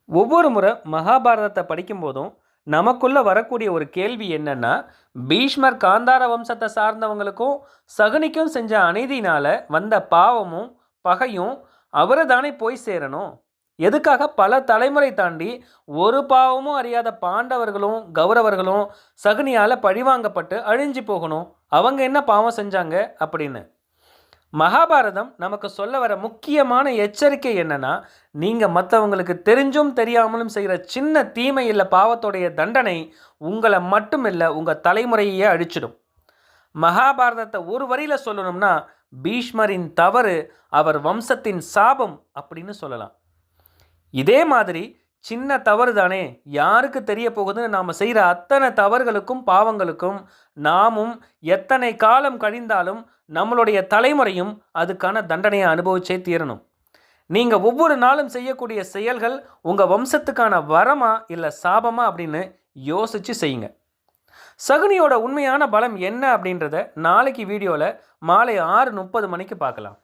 ஒவ்வொரு முறை மகாபாரதத்தை படிக்கும்போதும் நமக்குள்ள வரக்கூடிய ஒரு கேள்வி என்னன்னா, பீஷ்மர் காந்தார வம்சத்தை சார்ந்தவங்களுக்கும் சகுனிக்கும் செஞ்ச அநீதினால வந்த பாவமும் பகையும் அவரை தானே போய் சேரணும். எதுக்காக பல தலைமுறை தாண்டி ஒரு பாவமும் அறியாத பாண்டவர்களும் கௌரவர்களும் சகுனியால் பழிவாங்கப்பட்டு அழிஞ்சு போகணும்? அவங்க என்ன பாவம் செஞ்சாங்க அப்படின்னு மகாபாரதம் நமக்கு சொல்ல வர முக்கியமான எச்சரிக்கை என்னன்னா, நீங்கள் மற்றவங்களுக்கு தெரிஞ்சும் தெரியாமலும் செய்கிற சின்ன தீமை இல்லை பாவத்தோடைய தண்டனை உங்களை மட்டும் இல்லை, உங்கள் தலைமுறையே அழிச்சிடும். மகாபாரதத்தை ஒரு வரியில் சொல்லணும்னா, பீஷ்மரின் தவறு அவர் வம்சத்தின் சாபம் அப்படின்னு சொல்லலாம். இதே மாதிரி சின்ன தவறு தானே யாருக்கு தெரிய போகுதுன்னு நாம் செய்கிற அத்தனை தவறுகளுக்கும் பாவங்களுக்கும் நாமும் எத்தனை காலம் கழிந்தாலும் நம்மளுடைய தலைமுறையும் அதுக்கான தண்டனையை அனுபவிச்சே தீரணும். நீங்கள் ஒவ்வொரு நாளும் செய்யக்கூடிய செயல்கள் உங்கள் வம்சத்துக்கான வரமா இல்லை சாபமா அப்படின்னு யோசித்து செய்யுங்க. சகுனியோட உண்மையான பலம் என்ன அப்படின்றத நாளைக்கு வீடியோவில் மாலை 6:30 மணிக்கு பார்க்கலாம்.